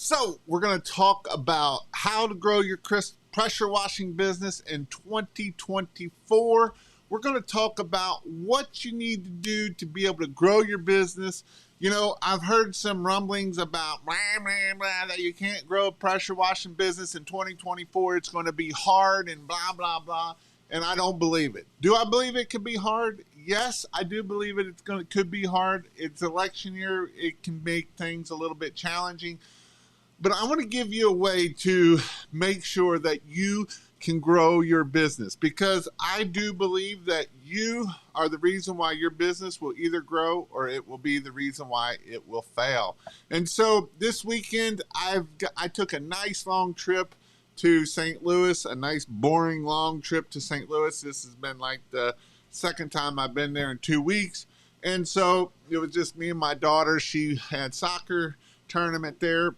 So we're going to talk about how to grow your pressure washing business in 2024. We're going to talk about what you need to do to be able to grow your business. You know, I've heard some rumblings about that you can't grow a pressure washing business in 2024. It's going to be hard and blah, blah, blah. And I don't believe it. Do I believe it could be hard? Yes, I do believe it. Could be hard. It's election year. It can make things a little bit challenging. But I want to give you a way to make sure that you can grow your business, because I do believe that you are the reason why your business will either grow or it will be the reason why it will fail. And so this weekend, I took a nice long trip to St. Louis, a nice boring long trip to St. Louis. This has been like the second time I've been there in 2 weeks. And so it was just me and my daughter. She had soccer tournament there.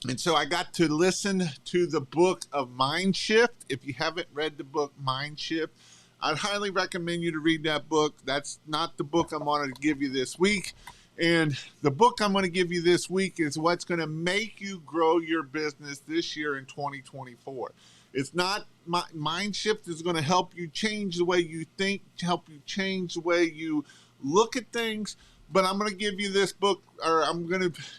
And so I got to listen to the book of Mind Shift. If you haven't read the book Mind Shift, I'd highly recommend you to read that book. That's not the book I'm going to give you this week. And the book I'm going to give you this week is what's going to make you grow your business this year in 2024. It's not, Mind Shift is going to help you change the way you think, help you change the way you look at things. But I'm going to give you this book,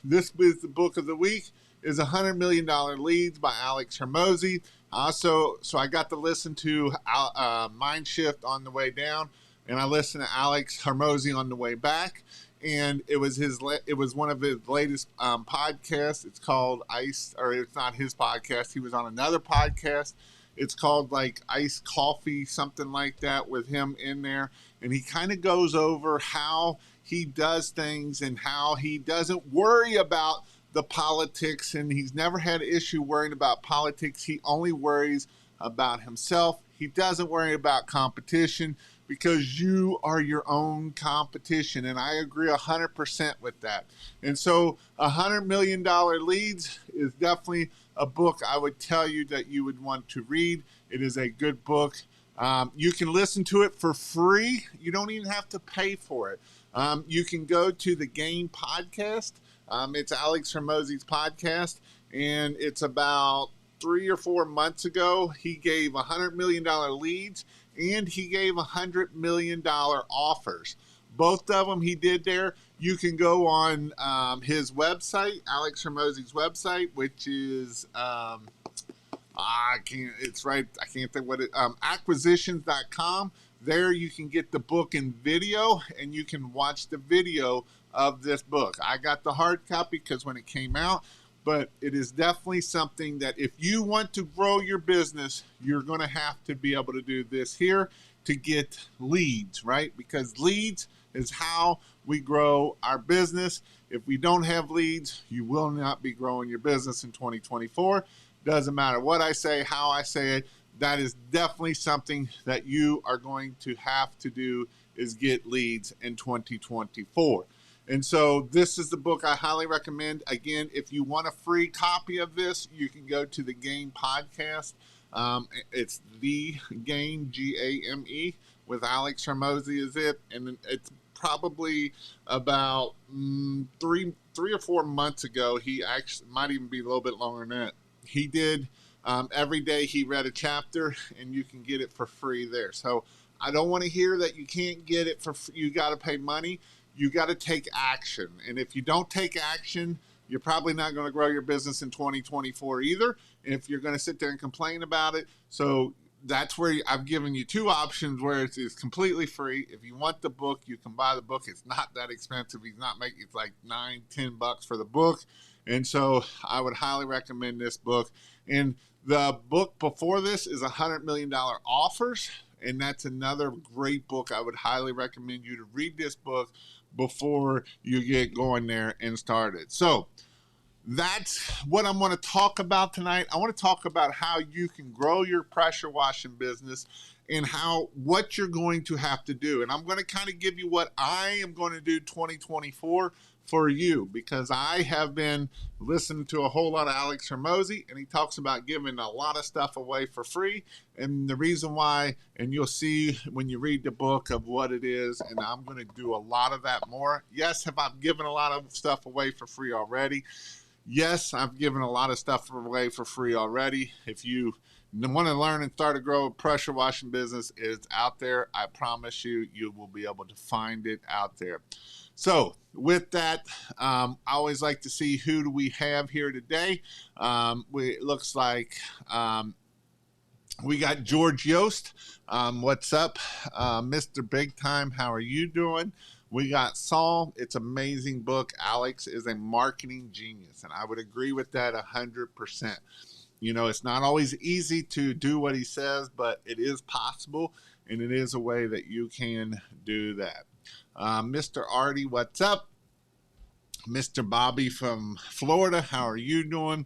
this is the book of the week. Is $100 Million Leads by Alex Hormozi. So I got to listen to Mind Shift on the way down, and I listened to Alex Hormozi on the way back. And it was one of his latest podcasts. It's called Ice, or it's not his podcast. He was on another podcast. It's called like Iced Coffee, something like that, with him in there. And he kind of goes over how he does things and how he doesn't worry about the politics, and he's never had an issue worrying about politics. He only worries about himself. He doesn't worry about competition, because you are your own competition, and I agree 100% with that. And so $100 Million Leads is definitely a book I would tell you that you would want to read. It is a good book. You can listen to it for free. You don't even have to pay for it. You can go to the Game podcast. It's Alex Hormozi's podcast, and it's about 3 or 4 months ago. He gave $100 million leads, and he gave $100 million offers. Both of them he did there. You can go on his website, Alex Hormozi's website, which is I can't think what it acquisitions.com. There you can get the book in video, and you can watch the video of this book. I got the hard copy because when it came out, but it is definitely something that if you want to grow your business, you're going to have to be able to do this here to get leads, right? Because leads is how we grow our business. If we don't have leads, you will not be growing your business in 2024. Doesn't matter what I say, how I say it. That is definitely something that you are going to have to do, is get leads in 2024. And so this is the book I highly recommend. Again, if you want a free copy of this, you can go to the Game podcast. It's the Game, Game, with Alex Hormozi is it. And it's probably about 3 or 4 months ago. He actually might even be a little bit longer than that. He did every day he read a chapter, and you can get it for free there. So I don't want to hear that you can't get it for free. You got to pay money. You got to take action. And if you don't take action, you're probably not going to grow your business in 2024 either. If you're going to sit there and complain about it. So that's where I've given you two options where it's completely free. If you want the book, you can buy the book. It's not that expensive. It's like $9-10 for the book. And so I would highly recommend this book. And the book before this is $100 Million Offers. And that's another great book. I would highly recommend you to read this book before you get going there and started. So that's what I'm going to talk about tonight. I want to talk about how you can grow your pressure washing business and what you're going to have to do. And I'm going to kind of give you what I am going to do 2024 for you, because I have been listening to a whole lot of Alex Hormozi, and he talks about giving a lot of stuff away for free. And the reason why, and you'll see when you read the book of what it is, and I'm going to do a lot of that more. Yes, have I given a lot of stuff away for free already? Yes, I've given a lot of stuff away for free already. If you want to learn and start to grow a pressure washing business, it's out there. I promise you, you will be able to find it out there. So with that, I always like to see who do we have here today. It looks like we got George Yost. What's up, Mr. Big Time? How are you doing? We got Saul. It's an amazing book. Alex is a marketing genius, and I would agree with that 100%. You know, it's not always easy to do what he says, but it is possible, and it is a way that you can do that. Mr. Artie, what's up? Mr. Bobby from Florida, how are you doing?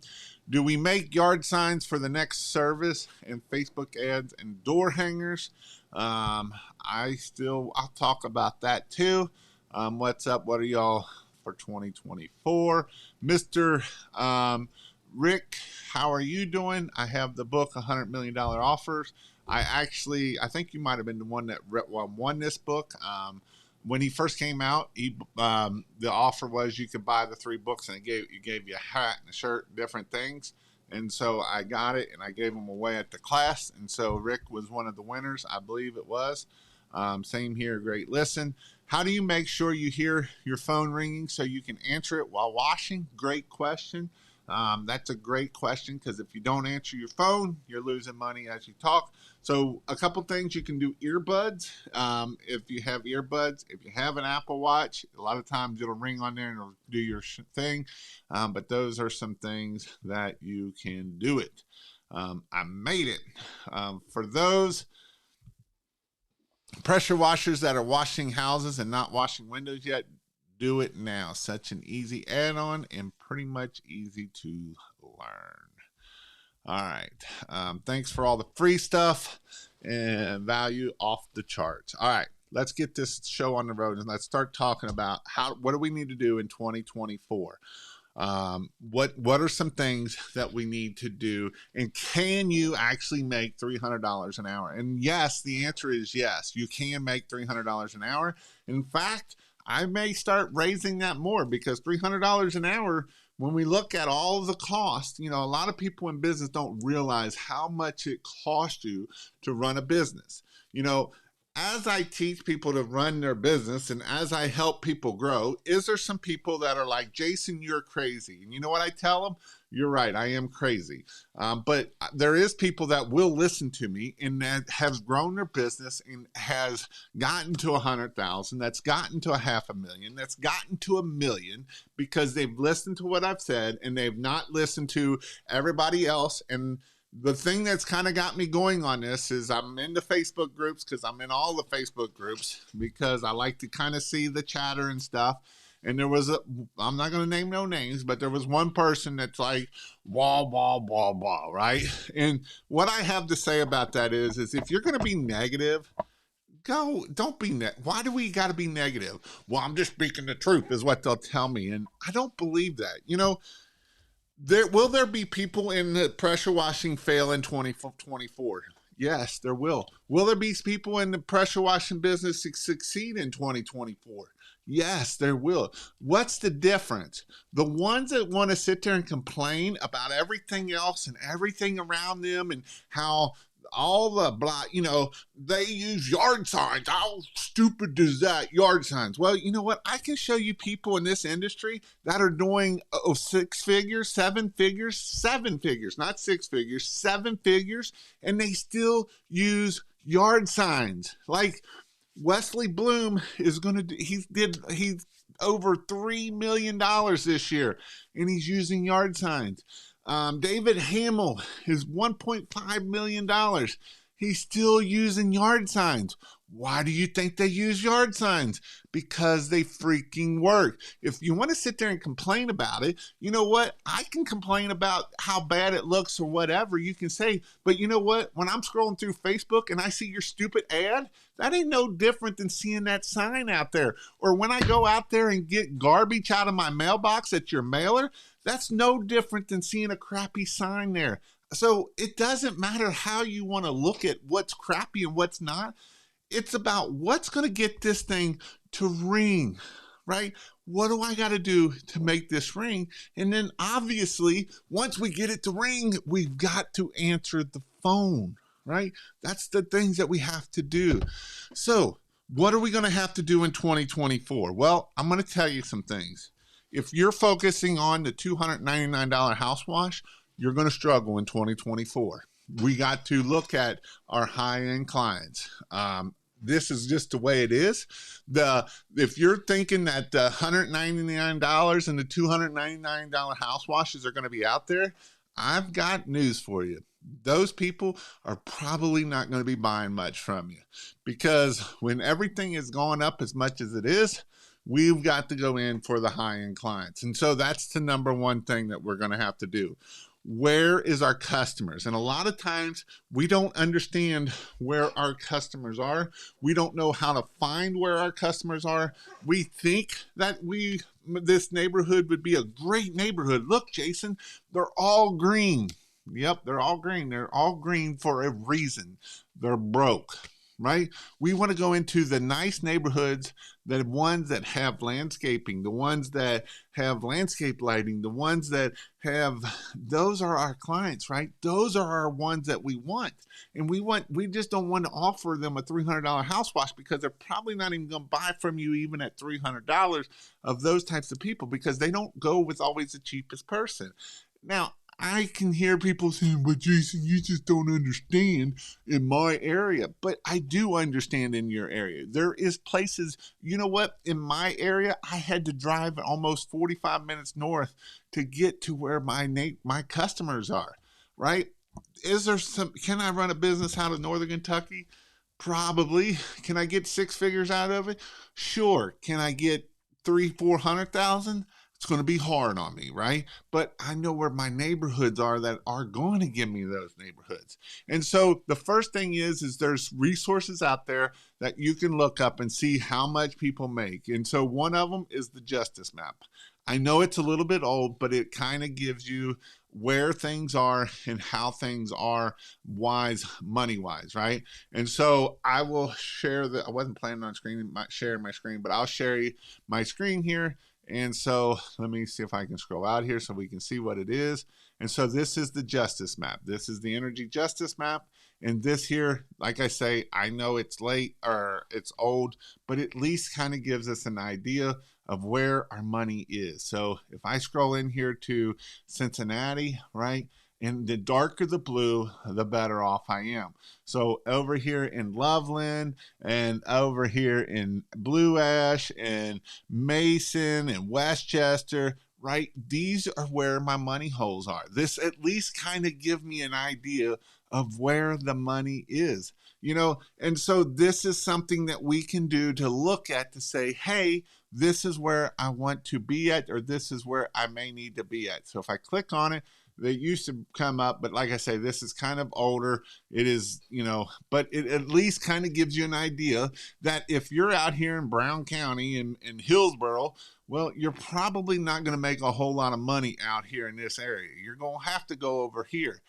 Do we make yard signs for the next service and Facebook ads and door hangers? I'll talk about that too. What's up? What are y'all for 2024? Mr. Rick, how are you doing? I have the book, $100 Million Offers. I think you might have been the one that won this book. When he first came out, the offer was you could buy the 3 books and it gave you a hat and a shirt, different things. And so I got it and I gave them away at the class. And so Rick was one of the winners, I believe it was. Same here, great listen. How do you make sure you hear your phone ringing so you can answer it while washing? Great question. That's a great question because if you don't answer your phone, you're losing money as you talk. So a couple things you can do: earbuds. If you have earbuds, if you have an Apple Watch, a lot of times it'll ring on there and it'll do your thing. But those are some things that you can do it. I made it. For those pressure washers that are washing houses and not washing windows yet, do it now. Such an easy add-on and pretty much easy to learn. All right. Thanks for all the free stuff and value off the charts. All right. Let's get this show on the road and let's start talking about what do we need to do in 2024. What are some things that we need to do, and can you actually make $300 an hour? And yes, the answer is yes, you can make $300 an hour. In fact, I may start raising that more because $300 an hour, when we look at all of the costs, you know, a lot of people in business don't realize how much it costs you to run a business. You know, as I teach people to run their business and as I help people grow, is there some people that are like, Jason, you're crazy? And you know what I tell them? You're right, I am crazy. But there is people that will listen to me and that have grown their business and has gotten to 100,000, that's gotten to 500,000, that's gotten to 1 million because they've listened to what I've said and they've not listened to everybody else. And the thing that's kind of got me going on this is I'm in the Facebook groups because I'm in all the Facebook groups because I like to kind of see the chatter and stuff. And there was I'm not going to name no names, but there was one person that's like, blah, blah, blah, blah, right? And what I have to say about that is if you're going to be negative, don't be why do we got to be negative? Well, I'm just speaking the truth is what they'll tell me. And I don't believe that. You know, will there be people in the pressure washing fail in 2024? Yes, there will. Will there be people in the pressure washing business succeed in 2024? Yes, there will. What's the difference? The ones that want to sit there and complain about everything else and everything around them and how all the blah, you know, they use yard signs. How stupid is that? Yard signs. Well, you know what? I can show you people in this industry that are doing 6 figures, 7 figures, 7 figures, not 6 figures, 7 figures, and they still use yard signs. Like Wesley Bloom is going to do, he's over $3 million this year, and he's using yard signs. David Hamill is $1.5 million. He's still using yard signs. Why do you think they use yard signs? Because they freaking work. If you want to sit there and complain about it, you know what? I can complain about how bad it looks or whatever you can say. But you know what? When I'm scrolling through Facebook and I see your stupid ad, that ain't no different than seeing that sign out there. Or when I go out there and get garbage out of my mailbox at your mailer, that's no different than seeing a crappy sign there. So it doesn't matter how you want to look at what's crappy and what's not. It's about what's going to get this thing to ring, right? What do I got to do to make this ring? And then obviously, once we get it to ring, we've got to answer the phone, right? That's the things that we have to do. So, what are we going to have to do in 2024? Well, I'm going to tell you some things. If you're focusing on the $299 house wash, you're going to struggle in 2024. We got to look at our high-end clients. This is just the way it is. If you're thinking that the $199 and the $299 house washes are going to be out there, I've got news for you. Those people are probably not going to be buying much from you, because when everything is going up as much as it is, we've got to go in for the high-end clients. And so that's the number one thing that we're going to have to do. Where is our customers? And a lot of times we don't understand where our customers are. We don't know how to find where our customers are. We think that this neighborhood would be a great neighborhood. Look, Jason, they're all green. Yep, they're all green. They're all green for a reason. They're broke, right? We want to go into the nice neighborhoods, the ones that have landscaping, the ones that have landscape lighting, the ones that have, those are our clients, right? Those are our ones that we want. And we just don't want to offer them a $300 house wash, because they're probably not even going to buy from you even at $300 of those types of people, because they don't go with always the cheapest person. Now, I can hear people saying, but Jason, you just don't understand in my area. But I do understand in your area. There is places, you know what, in my area, I had to drive almost 45 minutes north to get to where my customers are, right? Can I run a business out of Northern Kentucky? Probably. Can I get 6 figures out of it? Sure. Can I get 300,000-400,000? It's going to be hard on me, right? But I know where my neighborhoods are that are going to give me those neighborhoods. And so the first thing is there's resources out there that you can look up and see how much people make. And so one of them is the Justice Map. I know it's a little bit old, but it kind of gives you where things are and how things are money wise, right? And so I will share I wasn't planning on sharing my screen, but I'll share my screen here. And so let me see if I can scroll out here so we can see what it is. And so this is the Justice Map. This is the Energy Justice Map. And this here, like I say, I know it's late or it's old, but at least kind of gives us an idea of where our money is. So if I scroll in here to Cincinnati, right? And the darker the blue, the better off I am. So over here in Loveland and over here in Blue Ash and Mason and Westchester, right? These are where my money holes are. This at least kind of give me an idea of where the money is, and so this is something that we can do to look at to say, hey, this is where I want to be at, or this is where I may need to be at. So if I click on it, they used to come up, but like I say, this is kind of older. It is, but it at least kind of gives you an idea that if you're out here in Brown County in Hillsboro, well, you're probably not going to make a whole lot of money out here in this area. You're going to have to go over here.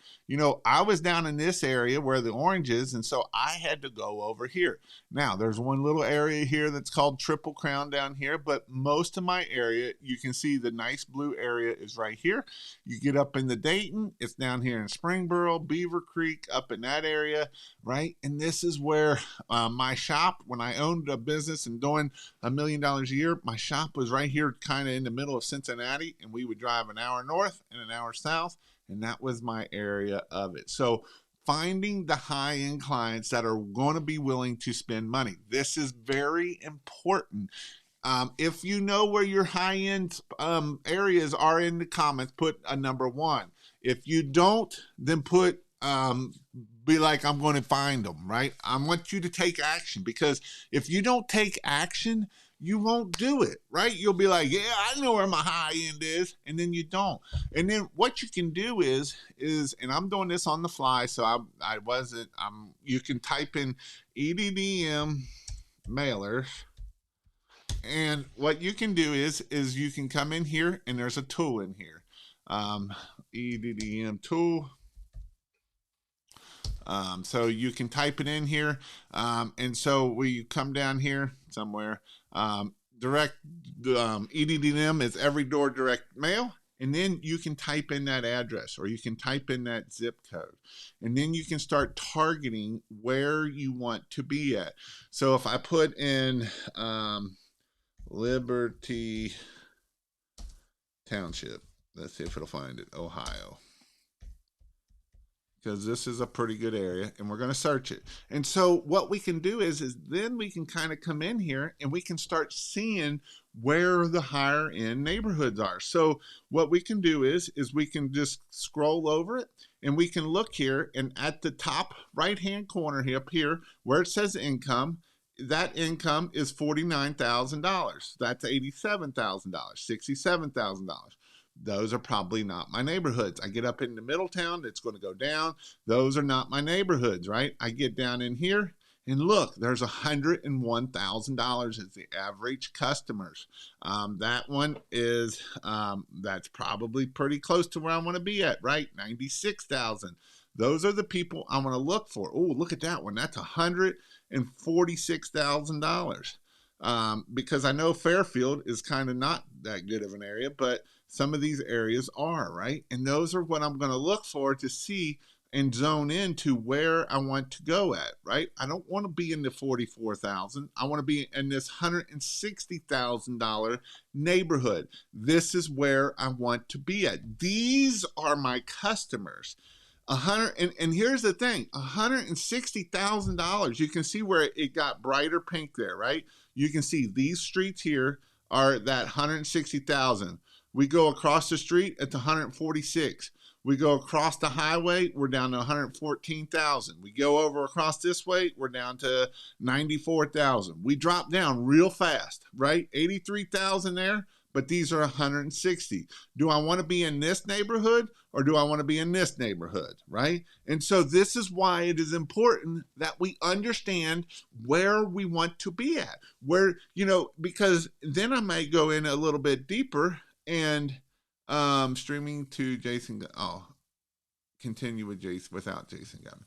I was down in this area where the orange is, and so I had to go over here. Now, there's one little area here that's called Triple Crown down here, but most of my area, you can see the nice blue area is right here. You get up into Dayton, it's down here in Springboro, Beaver Creek, up in that area, right? And this is where my shop, when I owned a business and doing $1 million a year, my shop was right here kind of in the middle of Cincinnati, and we would drive an hour north and an hour south, and that was my area of it. So finding the high-end clients that are going to be willing to spend money. This is very important. If you know where your high-end areas are in the comments, put a number 1. If you don't, then put be like, I'm going to find them, right? I want you to take action, because if you don't take action, you won't do it, right? You'll be like, yeah, I know where my high end is, and then you don't. And then what you can do is, and I'm doing this on the fly, so you can type in EDDM mailers, and what you can do is you can come in here, and there's a tool in here, EDDM tool. So you can type it in here, and so we come down here somewhere. direct EDDM is every door direct mail. And then you can type in that address or you can type in that zip code. And then you can start targeting where you want to be at. So if I put in Liberty Township, let's see if it'll find it, Ohio, because this is a pretty good area and we're going to search it. And so what we can do is then we can kind of come in here and we can start seeing where the higher end neighborhoods are. So what we can do is we can just scroll over it and we can look here, and at the top right hand corner here, up here where it says income, that income is $49,000. That's $87,000, $67,000. Those are probably not my neighborhoods. I get up into Middletown, it's going to go down. Those are not my neighborhoods, right? I get down in here and look, there's $101,000 is the average customers. That one is, that's probably pretty close to where I want to be at, right? 96,000. Those are the people I want to look for. Oh, look at that one. That's $146,000. Because I know Fairfield is kind of not that good of an area, but some of these areas are, right? And those are what I'm going to look for to see and zone into where I want to go at, right? I don't want to be in the 44,000. I want to be in this $160,000 neighborhood. This is where I want to be at. These are my customers. And here's the thing, $160,000. You can see where it got brighter pink there, right? You can see these streets here are that 160,000. We go across the street at the 146. We go across the highway, we're down to 114,000. We go over across this way, we're down to 94,000. We drop down real fast, right? 83,000 there, but these are 160. Do I want to be in this neighborhood or do I want to be in this neighborhood, right? And so this is why it is important that we understand where we want to be at, where, because then I might go in a little bit deeper and streaming to Jason. Continue with Jason without Jason Gavin.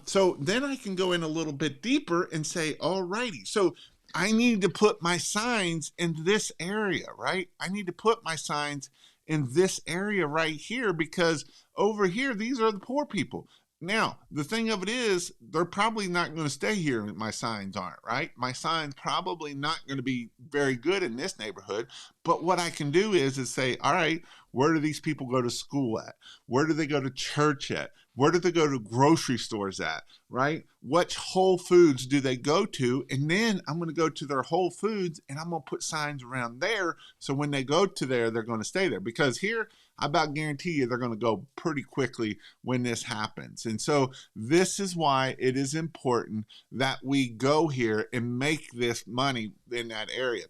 So then I can go in a little bit deeper and say, alrighty, so I need to put my signs in this area, right? I need to put my signs in this area right here because over here, these are the poor people. Now, the thing of it is, they're probably not going to stay here if my signs aren't, right? My sign's probably not going to be very good in this neighborhood. But what I can do is say, all right, where do these people go to school at? Where do they go to church at? Where do they go to grocery stores at, right? What Whole Foods do they go to? And then I'm going to go to their Whole Foods and I'm going to put signs around there. So when they go to there, they're going to stay there. Because here, I about guarantee you they're going to go pretty quickly when this happens. And so this is why it is important that we go here and make this money in that area.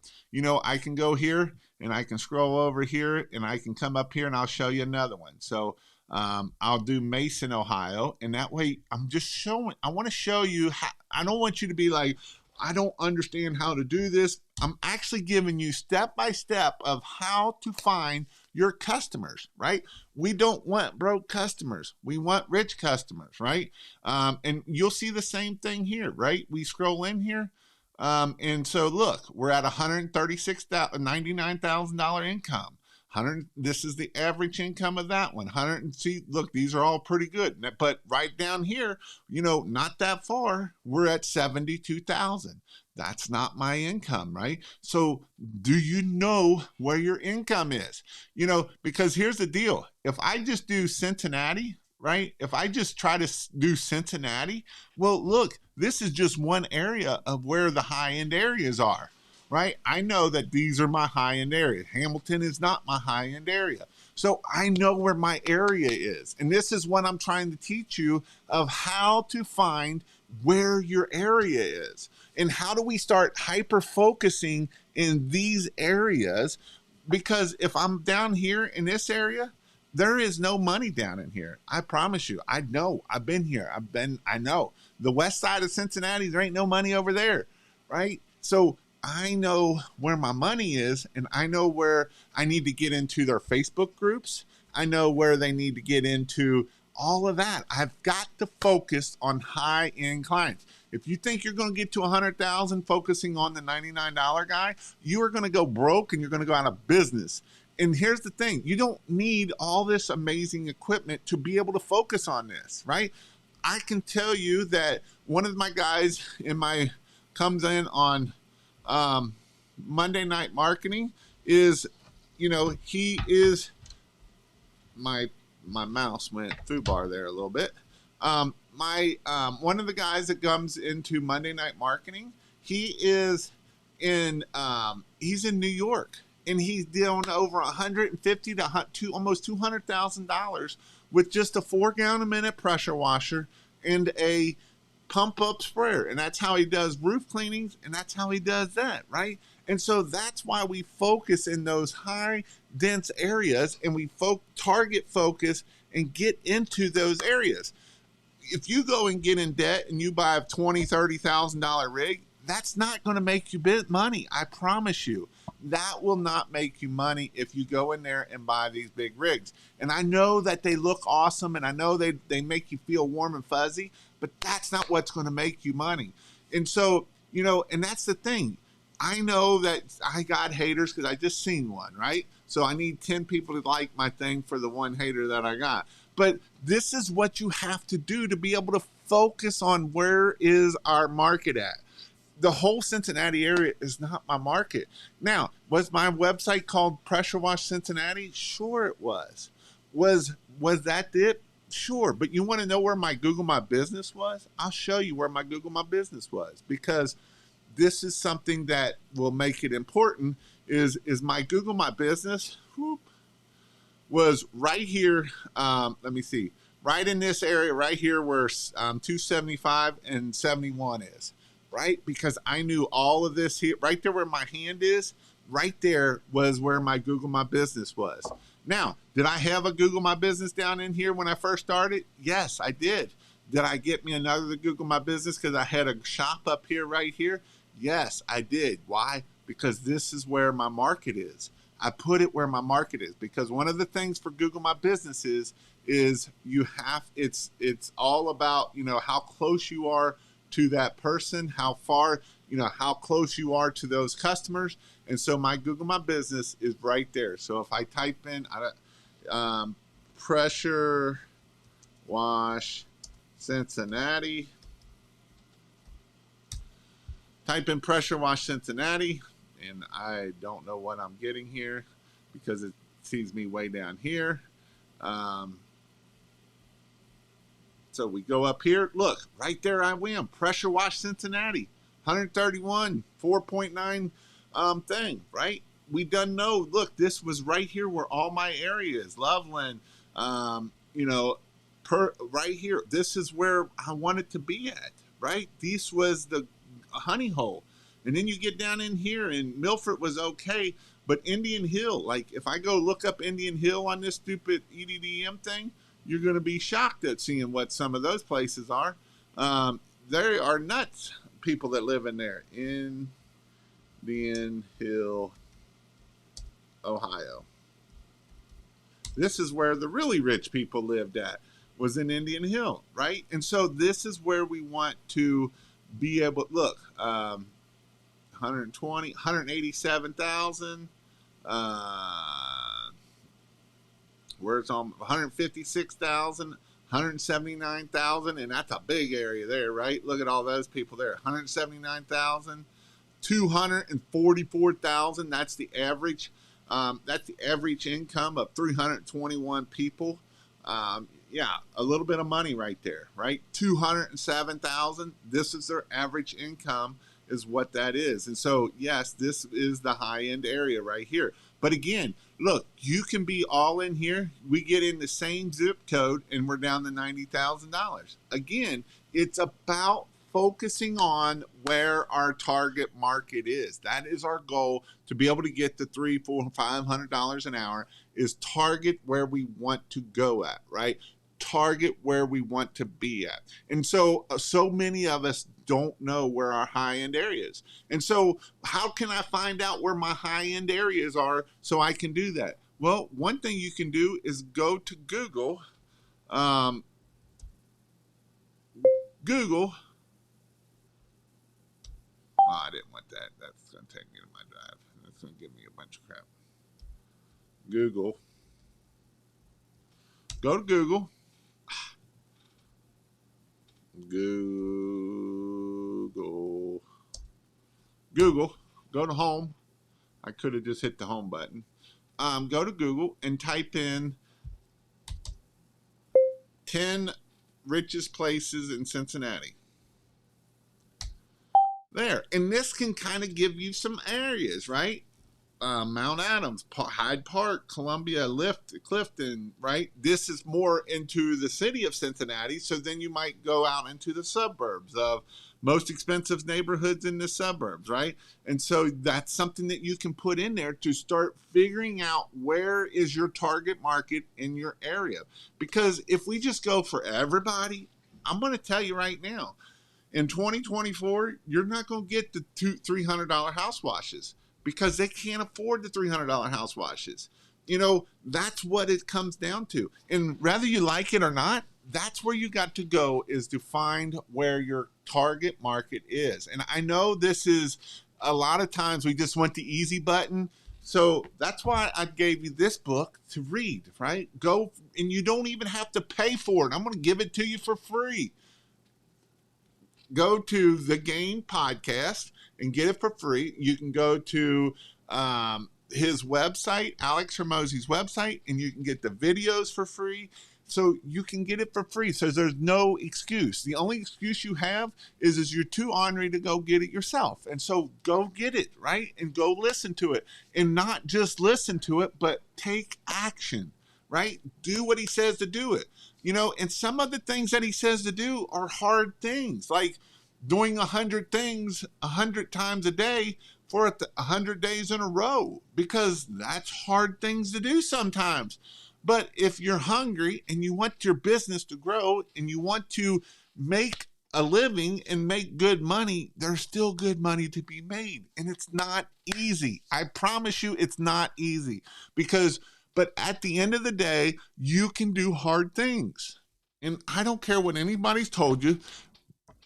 I can go here and I can scroll over here and I can come up here and I'll show you another one. So I'll do Mason, Ohio, and that way I'm just showing, I want to show you how, I don't want you to be like, I don't understand how to do this. I'm actually giving you step by step of how to find your customers, right? We don't want broke customers. We want rich customers, right? And you'll see the same thing here, right? We scroll in here. And so look, we're at $99,000 income. This is the average income of that one. Look, these are all pretty good. But right down here, not that far, we're at 72,000. That's not my income, right? So do you know where your income is? Because here's the deal. If I just do Cincinnati, right? If I just try to do Cincinnati, well, look, this is just one area of where the high-end areas are. Right? I know that these are my high-end areas. Hamilton is not my high-end area. So I know where my area is. And this is what I'm trying to teach you of how to find where your area is. And how do we start hyper-focusing in these areas? Because if I'm down here in this area, there is no money down in here. I promise you. I know. I've been here. I know. The west side of Cincinnati, there ain't no money over there. Right? So I know where my money is, and I know where I need to get into their Facebook groups. I know where they need to get into all of that. I've got to focus on high-end clients. If you think you're going to get to 100,000 focusing on the $99 guy, you are going to go broke and you're going to go out of business. And here's the thing, you don't need all this amazing equipment to be able to focus on this, right? I can tell you that one of my guys comes in on Monday Night Marketing is, he is my mouse went through bar there a little bit. One of the guys that comes into Monday Night Marketing, he's in New York, and he's doing over 150 to almost $200,000 with just a 4-gallon a minute pressure washer and a pump up sprayer. And that's how he does roof cleanings, and that's how he does that, right? And so that's why we focus in those high dense areas, and we target focus and get into those areas. If you go and get in debt and you buy a $20,000, $30,000 rig, that's not going to make you money. I promise you. That will not make you money if you go in there and buy these big rigs. And I know that they look awesome, and I know they make you feel warm and fuzzy, but that's not what's going to make you money. And so, and that's the thing. I know that I got haters because I just seen one, right? So I need 10 people to like my thing for the one hater that I got. But this is what you have to do to be able to focus on where is our market at. The whole Cincinnati area is not my market. Now, was my website called Pressure Wash Cincinnati? Sure it was. Was that it? Sure. But you want to know where my Google My Business was? I'll show you where my Google My Business was, because this is something that will make it important. Is my Google My Business was right here. Let me see. Right in this area right here where 275 and 71 is. Right? Because I knew all of this here, right there where my hand is, right there was where my Google My Business was. Now, did I have a Google My Business down in here when I first started? Yes, I did. Did I get me another Google My Business because I had a shop up here right here? Yes, I did. Why? Because this is where my market is. I put it where my market is, because one of the things for Google My Business is it's all about, how close you are to that person, how far, how close you are to those customers. And so my Google My Business is right there. So if I type in pressure wash Cincinnati, type in pressure wash Cincinnati, and I don't know what I'm getting here because it sees me way down here. So we go up here. Look, right there I am. Pressure Wash Cincinnati, 131, 4.9 thing, right? We done know, look, this was right here where all my area is. Loveland, right here. This is where I wanted to be at, right? This was the honey hole. And then you get down in here, and Milford was okay, but Indian Hill, like if I go look up Indian Hill on this stupid EDDM thing, you're going to be shocked at seeing what some of those places are. There are nuts people that live in there. Indian Hill, Ohio. This is where the really rich people lived at, was in Indian Hill, right? And so this is where we want to be able, look, 120, 187,000, where it's on 156,000, 179,000, and that's a big area there, right? Look at all those people there. 179,000, 244,000. That's the average. That's the average income of 321 people. Yeah, a little bit of money right there, right? 207,000. This is their average income, is what that is. And so, yes, this is the high-end area right here. But again, look, you can be all in here. We get in the same zip code, and we're down to $90,000. Again, it's about focusing on where our target market is. That is our goal, to be able to get the $300, $400, $500 an hour, is target where we want to go at, right? Target where we want to be at. And so many of us don't know where our high-end areas. And so how can I find out where my high-end areas are so I can do that? Well, one thing you can do is go to Google, Google. Oh, I didn't want that. That's going to take me to my drive. That's going to give me a bunch of crap. Google. Go to Google. Google. Google. Go to home. I could have just hit the home button. Go to Google and type in 10 richest places in Cincinnati. There. And this can kind of give you some areas, right? Mount Adams, Hyde Park, Columbia, Clifton, right? This is more into the city of Cincinnati. So then you might go out into the suburbs of most expensive neighborhoods in the suburbs, right? And so that's something that you can put in there to start figuring out where is your target market in your area. Because if we just go for everybody, I'm going to tell you right now, in 2024, you're not going to get the $300 house washes because they can't afford the $300 house washes. You know, that's what it comes down to. And whether you like it or not, that's where you got to go, is to find where your target market is. And I know this is a lot of times we just want the easy button. So that's why I gave you this book to read, right? Go, and you don't even have to pay for it. I'm going to give it to you for free. Go to the Game Podcast and get it for free. You can go to his website, Alex Hermosi's website, and you can get the videos for free. So you can get it for free. So there's no excuse. The only excuse you have is you're too ornery to go get it yourself. And so go get it, right? And go listen to it. And not just listen to it, but take action, right? Do what he says to do it. You know, and some of the things that he says to do are hard things, like doing 100 things 100 times a day for 100 days in a row, because that's hard things to do sometimes. But if you're hungry and you want your business to grow and you want to make a living and make good money, there's still good money to be made. And it's not easy. I promise you it's not easy, but at the end of the day, you can do hard things. And I don't care what anybody's told you.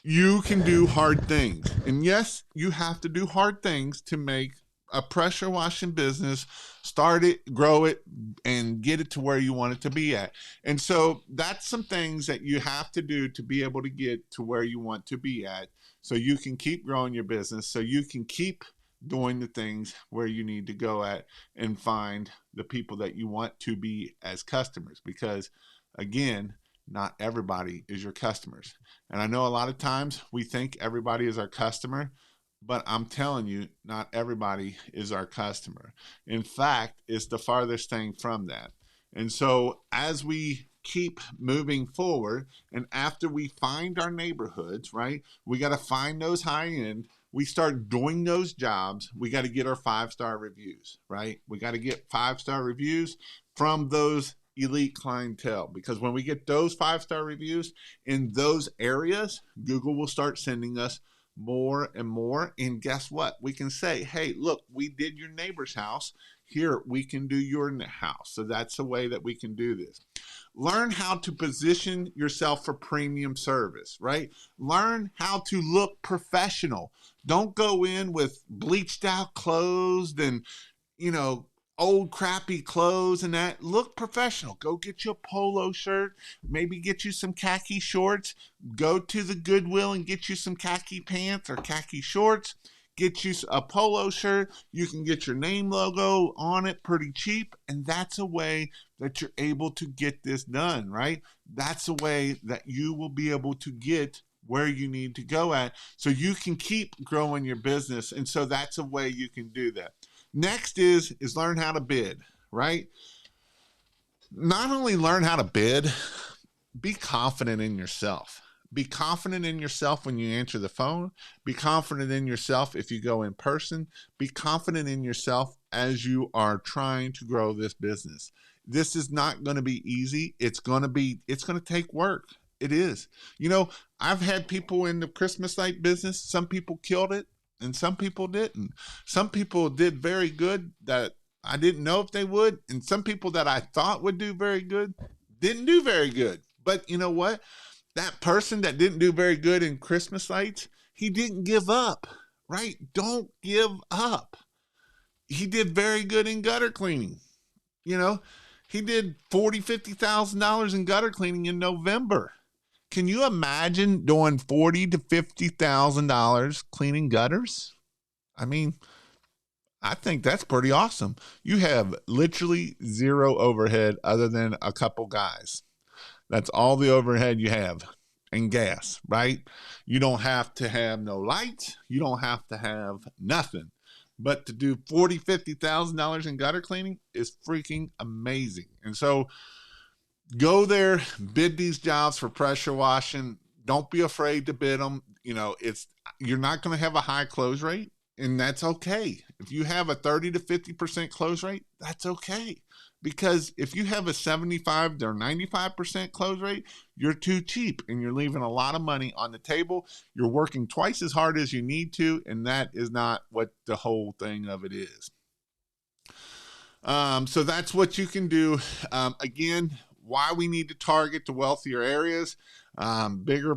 You can do hard things. And yes, you have to do hard things to make a pressure washing business, start it, grow it, and get it to where you want it to be at. And so that's some things that you have to do to be able to get to where you want to be at, so you can keep growing your business, so you can keep doing the things where you need to go at and find the people that you want to be as customers. Because again, not everybody is your customers. And I know a lot of times we think everybody is our customer, but I'm telling you, not everybody is our customer. In fact, it's the farthest thing from that. And so as we keep moving forward, and after we find our neighborhoods, right, we got to find those high end. We start doing those jobs. We got to get our 5-star reviews, right? We got to get 5-star reviews from those elite clientele, because when we get those 5-star reviews in those areas, Google will start sending us more and more. And guess what? We can say, hey, look, we did your neighbor's house. Here, we can do your house. So that's the way that we can do this. Learn how to position yourself for premium service, right? Learn how to look professional. Don't go in with bleached out clothes and, old crappy clothes and that. Look professional. Go get you a polo shirt, maybe get you some khaki shorts. Go to the Goodwill and get you some khaki pants or khaki shorts. Get you a polo shirt. You can get your name logo on it pretty cheap, and that's a way that you're able to get this done, right? That's a way that you will be able to get where you need to go at, so you can keep growing your business. And so that's a way you can do that. Next is learn how to bid, right? Not only learn how to bid, be confident in yourself. Be confident in yourself when you answer the phone. Be confident in yourself if you go in person. Be confident in yourself as you are trying to grow this business. This is not going to be easy. It's going to take work. It is. I've had people in the Christmas light business. Some people killed it and some people didn't. Some people did very good that I didn't know if they would. And some people that I thought would do very good didn't do very good. But you know what? That person that didn't do very good in Christmas lights, he didn't give up, right? Don't give up. He did very good in gutter cleaning. You know, he did $40,000-$50,000 in gutter cleaning in November. Can you imagine doing $40,000-$50,000 cleaning gutters? I mean, I think that's pretty awesome. You have literally zero overhead other than a couple guys. That's all the overhead you have, and gas, right? You don't have to have no lights. You don't have to have nothing. But to do $40,000-$50,000 in gutter cleaning is freaking amazing. And so go there, bid these jobs for pressure washing. Don't be afraid to bid them. You know, you're not going to have a high close rate, and that's okay. If you have a 30 to 50% close rate, that's okay. Because if you have a 75 or 95% close rate, you're too cheap and you're leaving a lot of money on the table. You're working twice as hard as you need to, and that is not what the whole thing of it is. So that's what you can do. Again, why we need to target the wealthier areas, bigger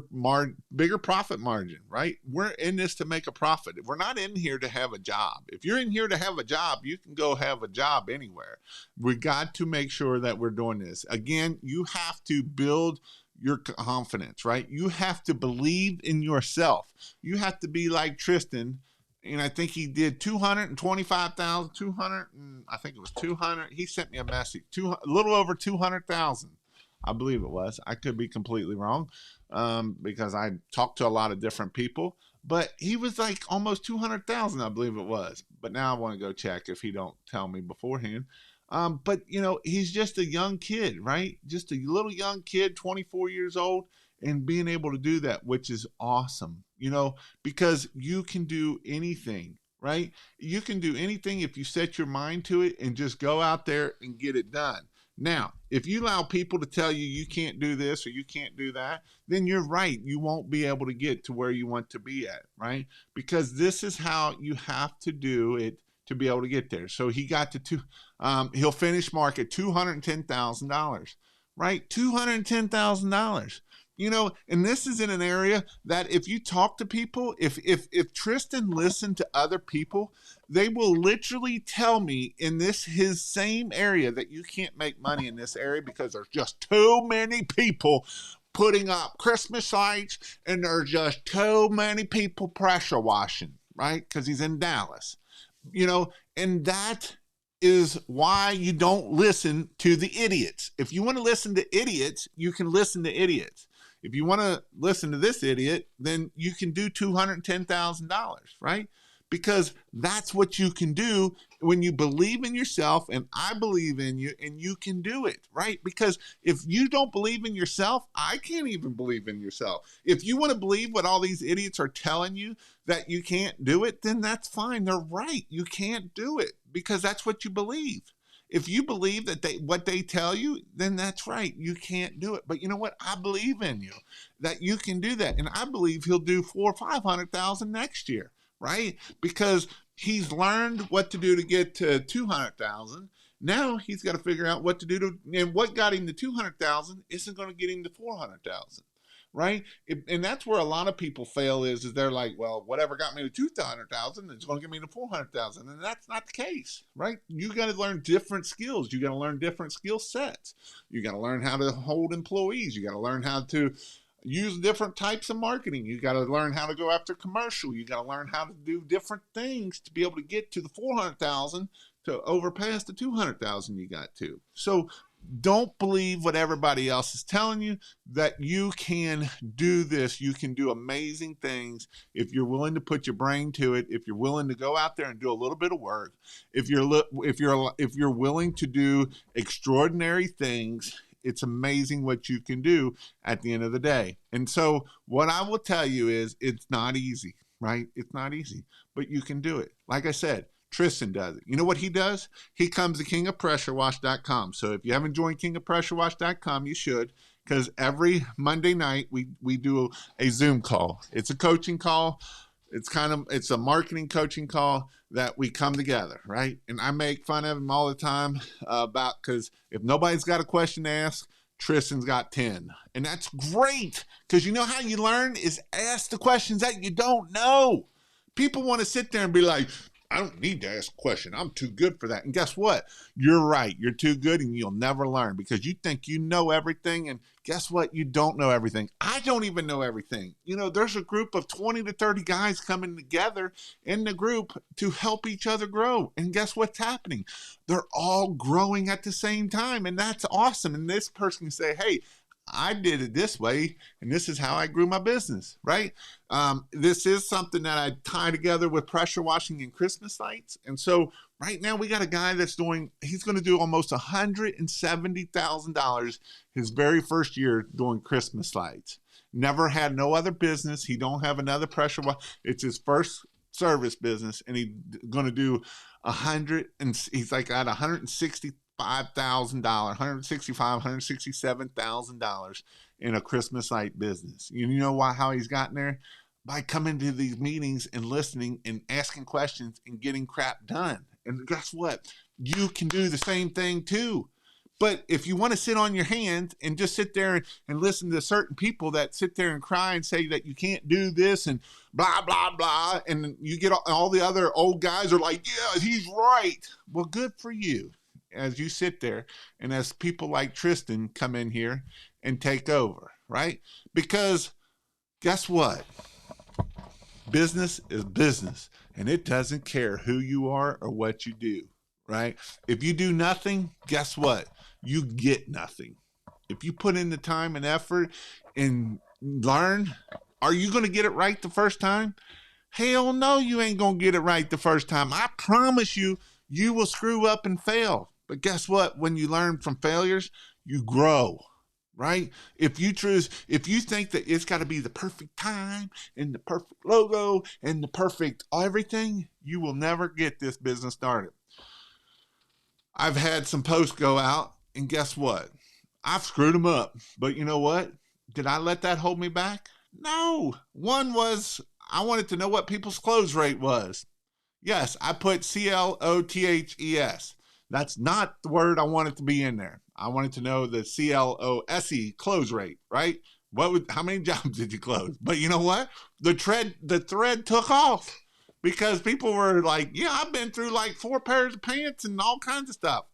profit margin, right? We're in this to make a profit. We're not in here to have a job. If you're in here to have a job, you can go have a job anywhere. We got to make sure that we're doing this. Again, you have to build your confidence, right? You have to believe in yourself. You have to be like Tristan. And I think he did 225,000, 200, I think it was 200. He sent me a message, a little over 200,000. I believe it was. I could be completely wrong because I talked to a lot of different people. But he was like almost 200,000, I believe it was. But now I want to go check if he don't tell me beforehand. But, you know, he's just a young kid, right? Just a little young kid, 24 years old, and being able to do that, which is awesome, you know, because you can do anything, right? You can do anything if you set your mind to it and just go out there and get it done. Now, if you allow people to tell you you can't do this or you can't do that, then you're right. You won't be able to get to where you want to be at, right? Because this is how you have to do it to be able to get there. So he got to he'll finish mark at $210,000, right? $210,000. You know, and this is in an area that if you talk to people, if Tristan listened to other people, they will literally tell me in his same area that you can't make money in this area because there's just too many people putting up Christmas lights and there's just too many people pressure washing, right? Because he's in Dallas, you know, and that is why you don't listen to the idiots. If you want to listen to idiots, you can listen to idiots. If you want to listen to this idiot, then you can do $210,000, right? Because that's what you can do when you believe in yourself, and I believe in you, and you can do it, right? Because if you don't believe in yourself, I can't even believe in yourself. If you want to believe what all these idiots are telling you that you can't do it, then that's fine. They're right. You can't do it because that's what you believe. If you believe that what they tell you, then that's right. You can't do it. But you know what? I believe in you that you can do that. And I believe he'll do 400,000 or 500,000 next year, right? Because he's learned what to do to get to 200,000. Now he's got to figure out what to do and what got him to 200,000 isn't going to get him to 400,000. Right? And that's where a lot of people fail is they're like, well, whatever got me to 200,000 is going to get me to 400,000. And that's not the case, right? You got to learn different skills. You got to learn different skill sets. You got to learn how to hold employees. You got to learn how to use different types of marketing. You got to learn how to go after commercial. You got to learn how to do different things to be able to get to the 400,000 to overpass the 200,000 you got to. So don't believe what everybody else is telling you, that you can do this. You can do amazing things if you're willing to put your brain to it, if you're willing to go out there and do a little bit of work, if you're willing to do extraordinary things. It's amazing what you can do at the end of the day. And so what I will tell you is it's not easy, right? It's not easy, but you can do it. Like I said, Tristan does it. You know what he does? He comes to kingofpressurewash.com. So if you haven't joined kingofpressurewash.com, you should, because every Monday night we do a Zoom call. It's a coaching call. It's a marketing coaching call that we come together, right? And I make fun of him all the time because if nobody's got a question to ask, Tristan's got 10. And that's great, because you know how you learn is ask the questions that you don't know. People want to sit there and be like, I don't need to ask a question. I'm too good for that. And guess what? You're right. You're too good and you'll never learn, because you think you know everything. And guess what? You don't know everything. I don't even know everything. You know, there's a group of 20 to 30 guys coming together in the group to help each other grow. And guess what's happening? They're all growing at the same time. And that's awesome. And this person can say, hey, I did it this way, and this is how I grew my business, right? This is something that I tie together with pressure washing and Christmas lights. And so right now we got a guy that's he's going to do almost $170,000 his very first year doing Christmas lights. Never had no other business. He don't have another pressure wash. It's his first service business, and he's going to do he's like at $165,000, $167,000 in a Christmas light business. You know how he's gotten there? By coming to these meetings and listening and asking questions and getting crap done. And guess what? You can do the same thing too. But if you want to sit on your hands and just sit there and listen to certain people that sit there and cry and say that you can't do this and blah, blah, blah, and you get all the other old guys are like, yeah, he's right. Well, good for you, as you sit there and as people like Tristan come in here and take over, right? Because guess what? Business is business, and it doesn't care who you are or what you do, right? If you do nothing, guess what? You get nothing. If you put in the time and effort and learn, are you going to get it right the first time? Hell no, you ain't going to get it right the first time. I promise you, you will screw up and fail. But guess what? When you learn from failures, you grow, right? If you think that it's got to be the perfect time and the perfect logo and the perfect everything, you will never get this business started. I've had some posts go out, and guess what? I've screwed them up. But you know what? Did I let that hold me back? No. One was I wanted to know what people's close rate was. Yes, I put CLOTHES. That's not the word I wanted to be in there. I wanted to know the CLOSE close rate, right? How many jobs did you close? But you know what? The thread took off, because people were like, yeah, I've been through like 4 pairs of pants and all kinds of stuff.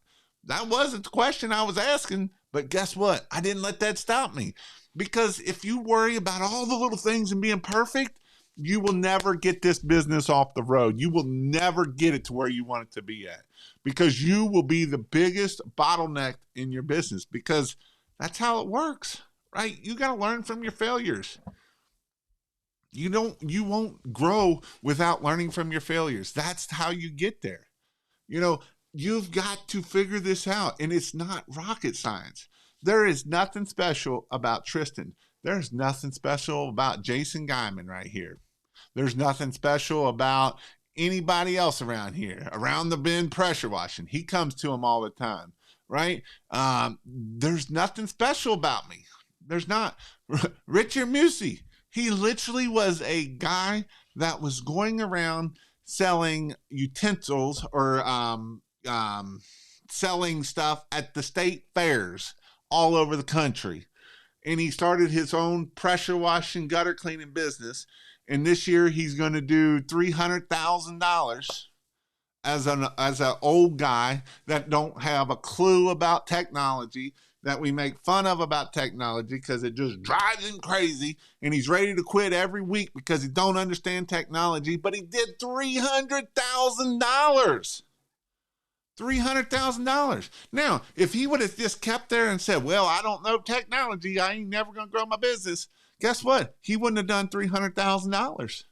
That wasn't the question I was asking, but guess what? I didn't let that stop me, because if you worry about all the little things and being perfect, you will never get this business off the road. You will never get it to where you want it to be at, because you will be the biggest bottleneck in your business, because that's how it works, right? You got to learn from your failures. You won't grow without learning from your failures. That's how you get there. You've got to figure this out, and it's not rocket science. There is nothing special about Tristan. There's nothing special about Jason Guyman right here. There's nothing special about anybody else around here, around the bend pressure washing. He comes to them all the time, right? There's nothing special about me. There's not. Richard Musi, he literally was a guy that was going around selling utensils or selling stuff at the state fairs all over the country. And he started his own pressure washing, gutter cleaning business. And this year he's going to do $300,000 as an old guy that don't have a clue about technology, that we make fun of about technology because it just drives him crazy, and he's ready to quit every week because he don't understand technology. But he did $300,000. $300,000. Now, if he would have just kept there and said, well, I don't know technology, I ain't never going to grow my business, guess what? He wouldn't have done $300,000.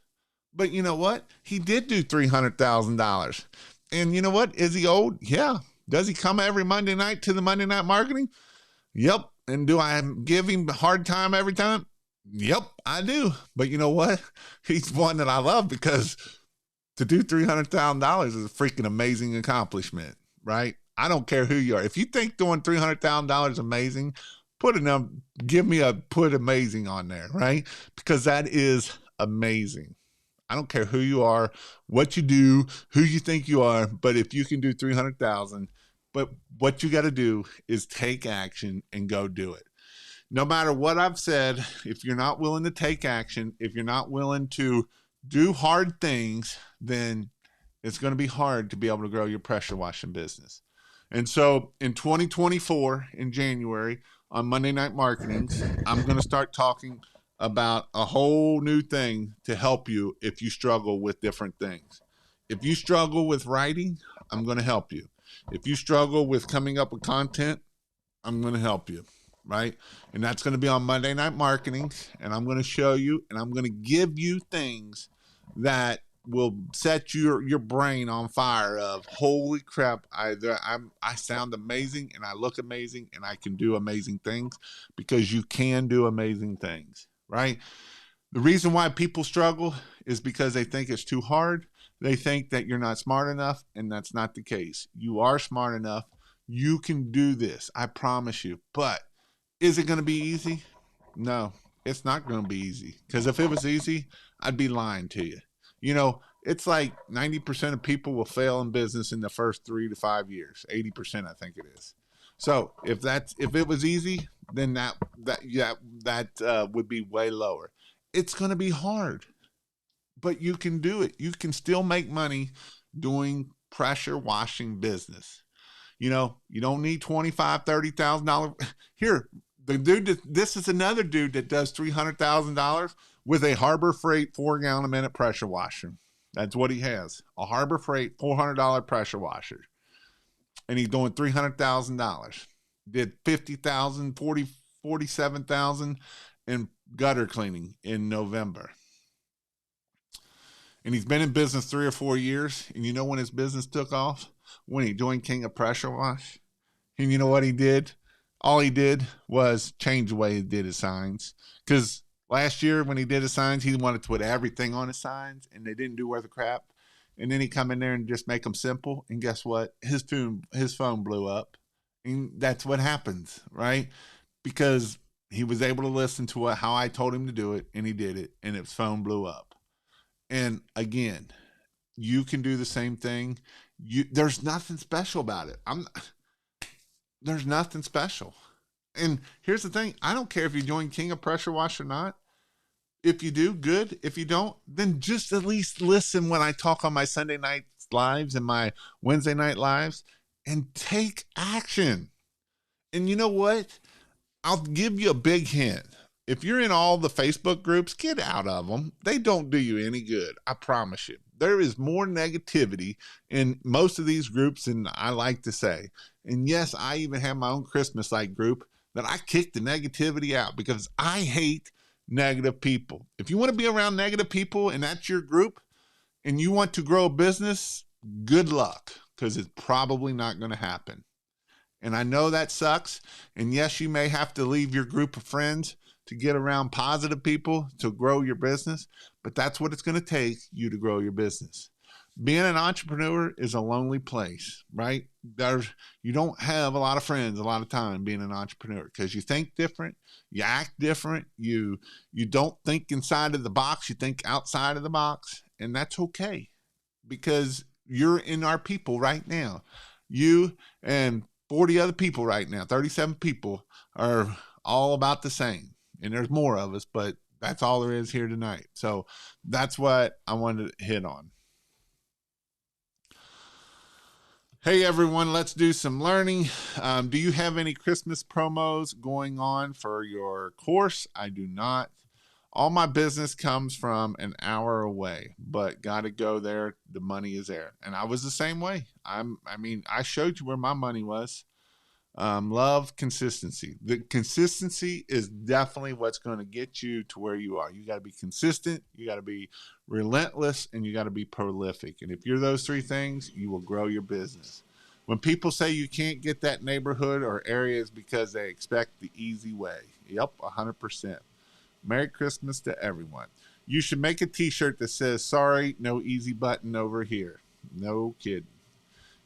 But you know what? He did do $300,000. And you know what? Is he old? Yeah. Does he come every Monday night to the Monday Night Marketing? Yep. And do I give him a hard time every time? Yep, I do. But you know what? He's one that I love, because to do $300,000 is a freaking amazing accomplishment, right? I don't care who you are. If you think doing $300,000 amazing, put amazing on there, right? Because that is amazing. I don't care who you are, what you do, who you think you are, but if you can do $300,000, But what you got to do is take action and go do it. No matter what I've said, if you're not willing to take action, if you're not willing to do hard things, then it's going to be hard to be able to grow your pressure washing business. And so in 2024, in January, on Monday Night Marketings, I'm going to start talking about a whole new thing to help you if you struggle with different things. If you struggle with writing, I'm going to help you. If you struggle with coming up with content, I'm going to help you, right? And that's going to be on Monday Night Marketing, and I'm going to show you, and I'm going to give you things that will set your brain on fire of, holy crap, I sound amazing, and I look amazing, and I can do amazing things, because you can do amazing things, right? The reason why people struggle is because they think it's too hard. They think that you're not smart enough, and that's not the case. You are smart enough. You can do this. I promise you. But is it going to be easy? No, it's not going to be easy. Because if it was easy, I'd be lying to you. You know, it's like 90% of people will fail in business in the first 3 to 5 years. 80%, I think it is. So if it was easy, then that would be way lower. It's going to be hard, but you can do it. You can still make money doing pressure washing business. You know, you don't need $25,000, $30,000. Here, this is another dude that does $300,000 with a Harbor Freight 4-gallon a minute pressure washer. That's what he has, a Harbor Freight $400 pressure washer, and he's doing $300,000. Did 50,000, 47,000 in gutter cleaning in November. And he's been in business 3 or 4 years. And you know when his business took off? When he joined King of Pressure Wash. And you know what he did? All he did was change the way he did his signs. Because last year when he did his signs, he wanted to put everything on his signs, and they didn't do worth a crap. And then he come in there and just make them simple. And guess what? His phone blew up. And that's what happens, right? Because he was able to listen to how I told him to do it, and he did it, and his phone blew up. And again, you can do the same thing. There's nothing special about it. There's nothing special. And here's the thing. I don't care if you join King of Pressure Wash or not. If you do, good. If you don't, then just at least listen when I talk on my Sunday night lives and my Wednesday night lives, and take action. And you know what? I'll give you a big hint. If you're in all the Facebook groups, get out of them. They don't do you any good. I promise you. There is more negativity in most of these groups than I like to say. And yes, I even have my own Christmas light group that I kick the negativity out because I hate negative people. If you want to be around negative people and that's your group and you want to grow a business, good luck, because it's probably not going to happen. And I know that sucks. And yes, you may have to leave your group of friends to get around positive people to grow your business, but that's what it's going to take you to grow your business. Being an entrepreneur is a lonely place, right? You don't have a lot of friends a lot of time being an entrepreneur because you think different, you act different, you don't think inside of the box, you think outside of the box, and that's okay because you're in our people right now. You and 40 other people right now, 37 people are all about the same. And there's more of us, but that's all there is here tonight. So that's what I wanted to hit on. Hey, everyone, let's do some learning. Do you have any Christmas promos going on for your course? I do not. All my business comes from an hour away, but got to go there. The money is there. And I was the same way. I showed you where my money was. Love consistency. The consistency is definitely what's going to get you to where you are. You got to be consistent, you got to be relentless, and you got to be prolific. And if you're those 3 things, you will grow your business. When people say you can't get that neighborhood or areas because they expect the easy way. Yep, 100%. Merry Christmas to everyone. You should make a t-shirt that says, sorry, no easy button over here. No kidding.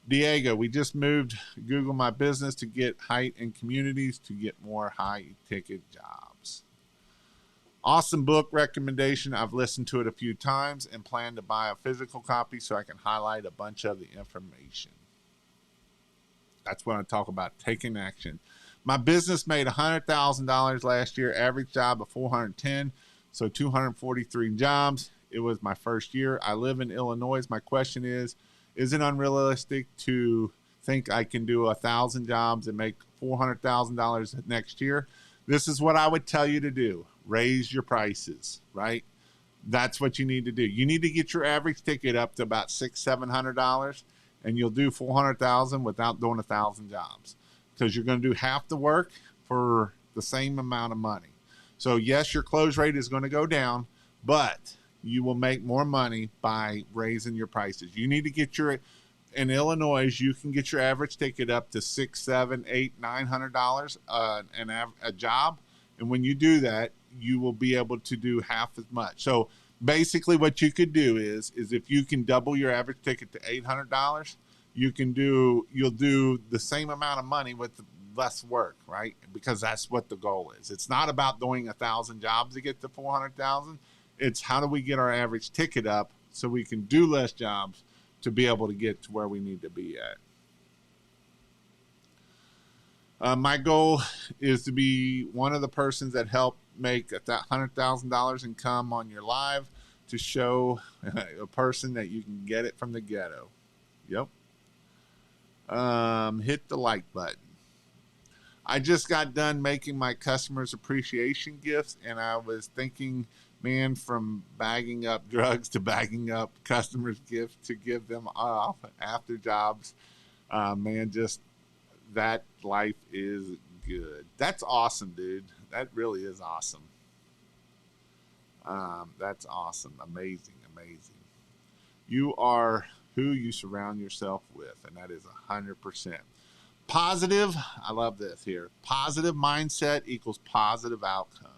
Diego, we just moved Google My Business to get HighEnd communities to get more high-ticket jobs. Awesome book recommendation. I've listened to it a few times and plan to buy a physical copy so I can highlight a bunch of the information. That's what I talk about, taking action. My business made $100,000 last year, average job of 410, so 243 jobs. It was my first year. I live in Illinois. My question is it unrealistic to think I can do 1,000 jobs and make $400,000 next year? This is what I would tell you to do. Raise your prices, right? That's what you need to do. You need to get your average ticket up to about $600-700, and you'll do 400,000 without doing 1,000 jobs, because you're going to do half the work for the same amount of money. So yes, your close rate is going to go down, but you will make more money by raising your prices. You need to get your in Illinois, you can get your average ticket up to $600, $700, $800, $900 a job, and when you do that, you will be able to do half as much. So basically, what you could do is if you can double your average ticket to $800, you'll do the same amount of money with less work, right? Because that's what the goal is. It's not about doing 1,000 jobs to get to 400,000. It's how do we get our average ticket up so we can do less jobs to be able to get to where we need to be at. My goal is to be one of the persons that help make $100,000 income on your live, to show a person that you can get it from the ghetto. Yep. Hit the like button. I just got done making my customers appreciation gifts, and I was thinking, man, from bagging up drugs to bagging up customers' gifts to give them off after jobs, man, just that life is good. That's awesome, dude. That really is awesome. That's awesome. Amazing, amazing. You are who you surround yourself with, and that is 100%. Positive, I love this here. Positive mindset equals positive outcome,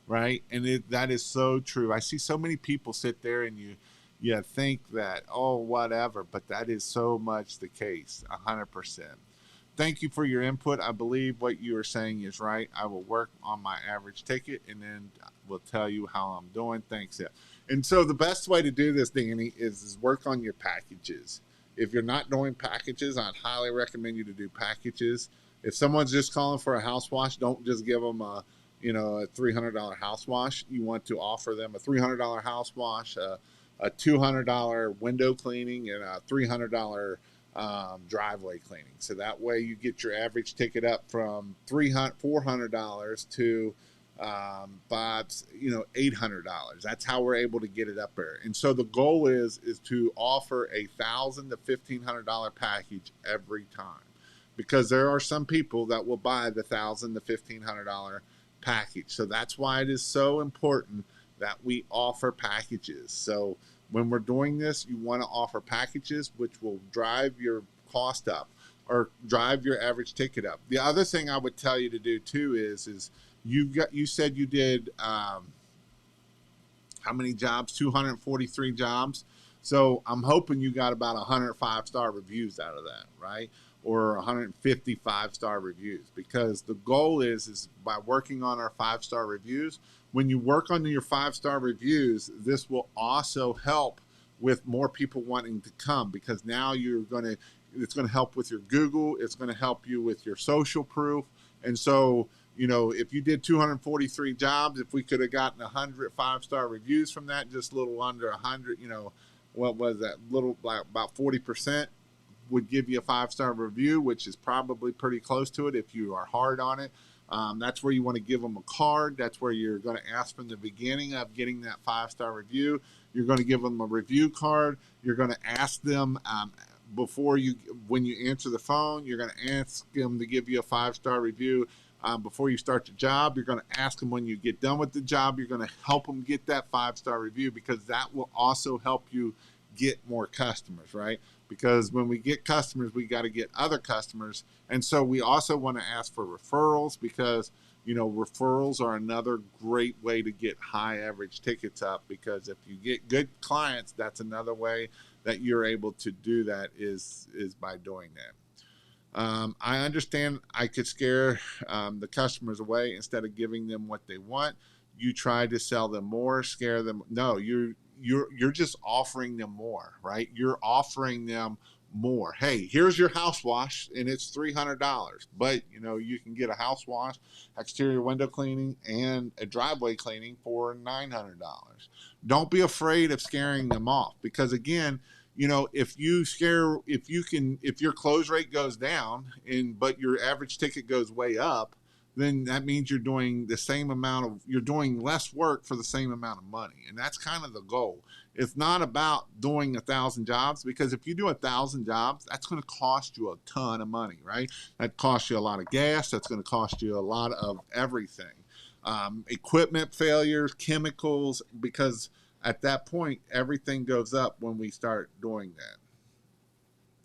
right? And that is so true. I see so many people sit there and you think that, oh, whatever, but that is so much the case, 100%. Thank you for your input. I believe what you are saying is right. I will work on my average ticket and then we'll tell you how I'm doing. Thanks. Yeah. And so the best way to do this, Danny, is work on your packages. If you're not doing packages, I'd highly recommend you to do packages. If someone's just calling for a house wash, don't just give them a $300 house wash. You want to offer them a $300 house wash, a $200 window cleaning, and a $300 driveway cleaning. So that way you get your average ticket up from $400 to $800. That's how we're able to get it up there. And so the goal is to offer $1,000 to $1,500 package every time, because there are some people that will buy the $1,000 to $1,500 package. So that's why it is so important that we offer packages. So when we're doing this, you want to offer packages which will drive your cost up or drive your average ticket up. The other thing I would tell you to do too is you said you did how many jobs? 243 jobs. So I'm hoping you got about 100 5-star reviews out of that, right? Or 150 5-star reviews, because the goal is by working on our 5-star reviews. When you work on your 5-star reviews, this will also help with more people wanting to come, because now it's going to help with your Google. It's going to help you with your social proof. And so, if you did 243 jobs, if we could have gotten 100 5-star reviews from that, just a little under 100, what was that? About 40% would give you a 5-star review, which is probably pretty close to it if you are hard on it. That's where you want to give them a card. That's where you're going to ask from the beginning of getting that 5-star review. You're going to give them a review card. You're going to ask them when you answer the phone, you're going to ask them to give you a 5-star review. Before you start the job, you're going to ask them when you get done with the job. You're going to help them get that 5-star review, because that will also help you get more customers, right? Because when we get customers, we got to get other customers. And so we also want to ask for referrals, because, referrals are another great way to get high average tickets up, because if you get good clients, that's another way that you're able to do that is by doing that. I understand I could scare the customers away instead of giving them what they want. You try to sell them more, scare them. No, you're just offering them more, right? You're offering them more. Hey, here's your house wash and it's $300, but you can get a house wash, exterior window cleaning, and a driveway cleaning for $900. Don't be afraid of scaring them off, because again, if your close rate goes down but your average ticket goes way up, then that means you're doing less work for the same amount of money. And that's kind of the goal. It's not about doing 1,000 jobs, because if you do 1,000 jobs, that's going to cost you a ton of money, right? That costs you a lot of gas. That's going to cost you a lot of everything. Equipment failures, chemicals, because at that point, everything goes up when we start doing that.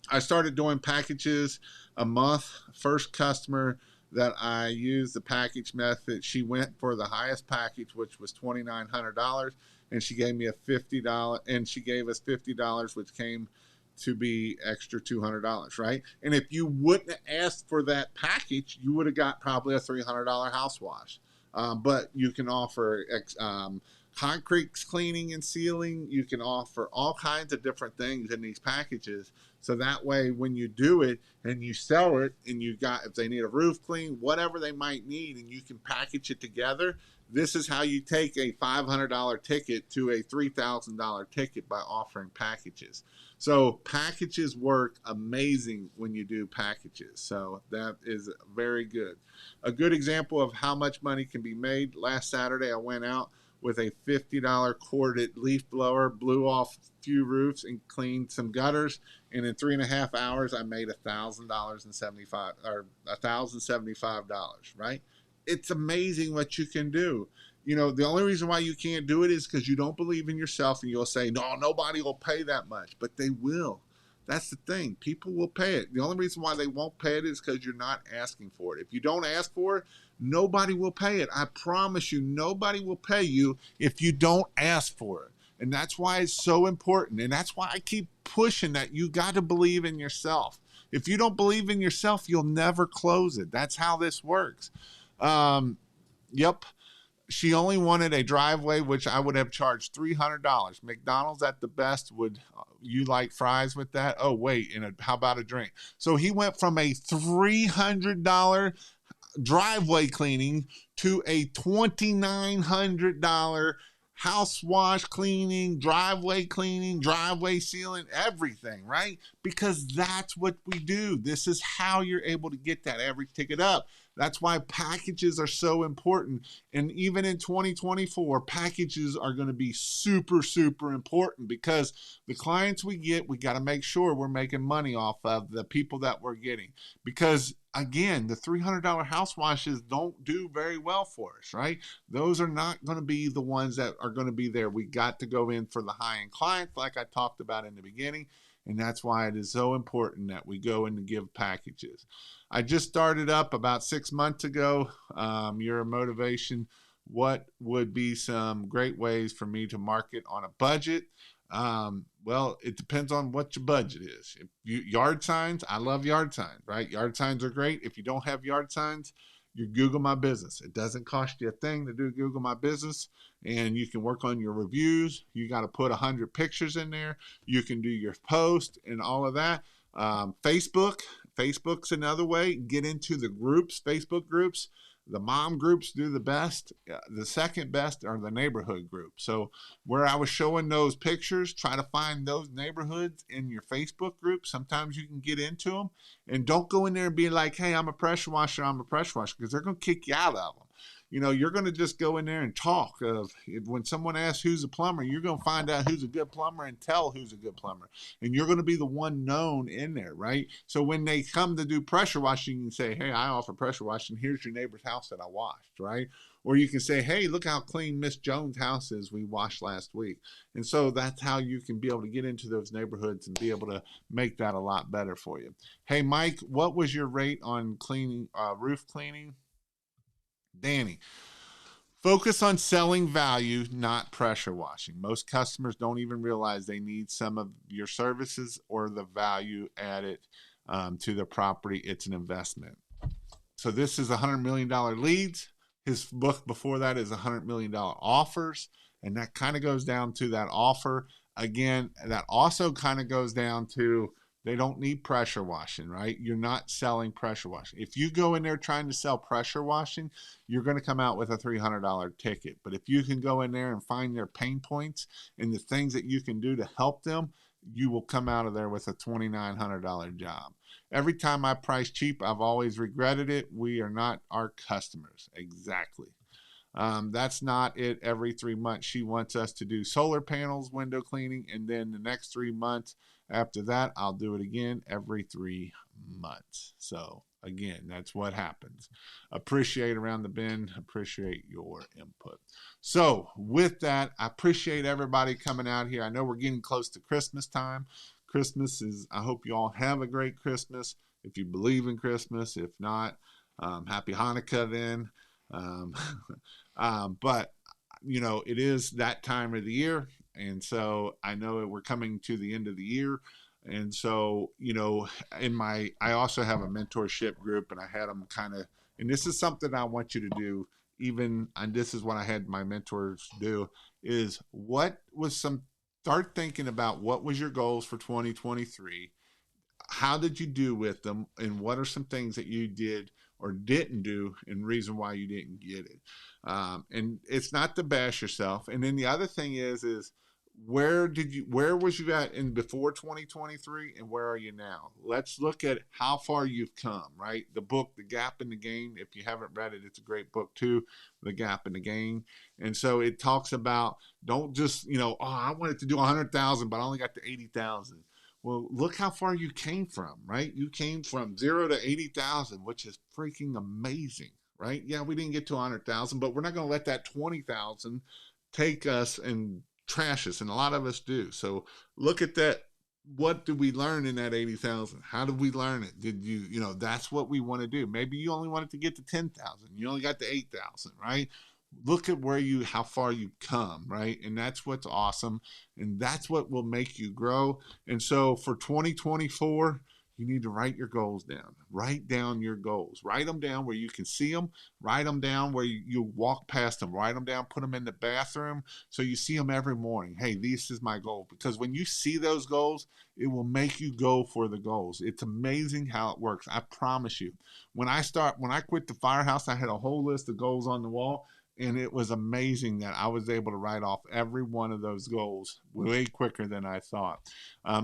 I started doing packages a month. First customer that I used the package method, she went for the highest package, which was $2,900, and she gave me a $50, and she gave us $50, which came to be extra $200, right? And if you wouldn't have asked for that package, you would have got probably a $300 house wash. But you can offer concrete cleaning and sealing. You can offer all kinds of different things in these packages. So that way, when you do it and you sell it, and if they need a roof clean, whatever they might need, and you can package it together, this is how you take a $500 ticket to a $3,000 ticket, by offering packages. So packages work amazing when you do packages. So that is very good. A good example of how much money can be made. Last Saturday, I went out with a $50 corded leaf blower, blew off a few roofs and cleaned some gutters. And in 3.5 hours, I made $1,075, right? It's amazing what you can do. The only reason why you can't do it is because you don't believe in yourself, and you'll say, no, nobody will pay that much, but they will. That's the thing. People will pay it. The only reason why they won't pay it is because you're not asking for it. If you don't ask for it, nobody will pay it. I promise you, nobody will pay you if you don't ask for it. And that's why it's so important. And that's why I keep pushing that you got to believe in yourself. If you don't believe in yourself, you'll never close it. That's how this works. Yep. She only wanted a driveway, which I would have charged $300. McDonald's at the best would, you like fries with that? Oh, wait, and how about a drink? So he went from a $300 driveway cleaning to a $2,900 house wash cleaning, driveway sealing, everything, right? Because that's what we do. This is how you're able to get that average ticket up. That's why packages are so important. And even in 2024, packages are going to be super, super important, because the clients we get, we got to make sure we're making money off of the people that we're getting. Because again, the $300 house washes don't do very well for us, right? Those are not going to be the ones that are going to be there. We got to go in for the high-end clients, like I talked about in the beginning. And that's why it is so important that we go in and give packages. I just started up about 6 months ago. Your motivation. What would be some great ways for me to market on a budget? Well, it depends on what your budget is. Yard signs, I love yard signs, right? Yard signs are great. If you don't have yard signs, you Google My Business. It doesn't cost you a thing to do Google My Business, and you can work on your reviews. You got to put 100 pictures in there. You can do your post and all of that. Facebook's another way. Get into the groups, Facebook groups. The mom groups do the best. The second best are the neighborhood groups. So where I was showing those pictures, try to find those neighborhoods in your Facebook group. Sometimes you can get into them. And don't go in there and be like, hey, I'm a pressure washer, because they're going to kick you out of them. You're going to just go in there and talk. When someone asks who's a plumber, you're going to find out who's a good plumber and tell who's a good plumber. And you're going to be the one known in there, right? So when they come to do pressure washing, you can say, hey, I offer pressure washing. Here's your neighbor's house that I washed, right? Or you can say, hey, look how clean Miss Jones' house is we washed last week. And so that's how you can be able to get into those neighborhoods and be able to make that a lot better for you. Hey, Mike, what was your rate on cleaning, roof cleaning? Danny, focus on selling value, not pressure washing. Most customers don't even realize they need some of your services or the value added to the property. It's an investment. So this is $100 million leads. His book before that is $100 million offers. And that kind of goes down to that offer. Again, that also kind of goes down to They don't need pressure washing, right? You're not selling pressure washing. If you go in there trying to sell pressure washing, you're going to come out with a $300 ticket. But if you can go in there and find their pain points and the things that you can do to help them, you will come out of there with a $2,900 job. Every time I price cheap, I've always regretted it. We are not our customers. Exactly. That's not it. Every 3 months, she wants us to do solar panels, window cleaning, and then the next 3 months after that, I'll do it again every 3 months. So, again, that's what happens. Appreciate around the bend, appreciate your input. So, with that, I appreciate everybody coming out here. I know we're getting close to Christmas time. Christmas is, I hope you all have a great Christmas. If you believe in Christmas, if not, happy Hanukkah then. Um, but you know, it is that time of the year, and so I know we're coming to the end of the year, and so you know, I also have a mentorship group, and I had them kind of, and this is something I want you to do. Even, and this is what I had my mentors do, is what was some start thinking about what was your goals for 2023, how did you do with them, and what are some things that you did or didn't do and reason why you didn't get it. And it's not to bash yourself. And then the other thing is where was you at in before 2023 and where are you now? Let's look at how far you've come, right? The book The Gap in the Gain, if you haven't read it, it's a great book too, The Gap in the Gain. And so it talks about, don't just, oh, I wanted to do 100,000 but I only got to 80,000. Well, look how far you came from, right? You came from 0 to 80,000, which is freaking amazing, right? Yeah, we didn't get to 100,000, but we're not going to let that 20,000 take us and trash us, and a lot of us do. So look at that. What did we learn in that 80,000? How did we learn it? Did that's what we want to do. Maybe you only wanted to get to 10,000. You only got to 8,000, right? Look at how far you've come, right? And that's what's awesome. And that's what will make you grow. And so for 2024, you need to write your goals down. Write down your goals. Write them down where you can see them. Write them down where you walk past them. Write them down, put them in the bathroom so you see them every morning. Hey, this is my goal. Because when you see those goals, it will make you go for the goals. It's amazing how it works. I promise you. When I quit the firehouse, I had a whole list of goals on the wall. And it was amazing that I was able to write off every one of those goals way quicker than I thought.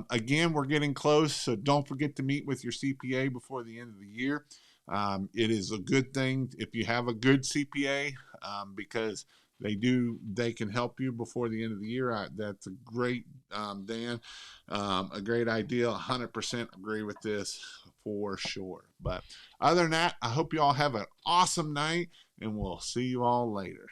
Again, we're getting close, so don't forget to meet with your CPA before the end of the year. It is a good thing if you have a good CPA because they can help you before the end of the year. That's a great, Dan, a great idea. 100% agree with this for sure. But other than that, I hope you all have an awesome night, and we'll see you all later.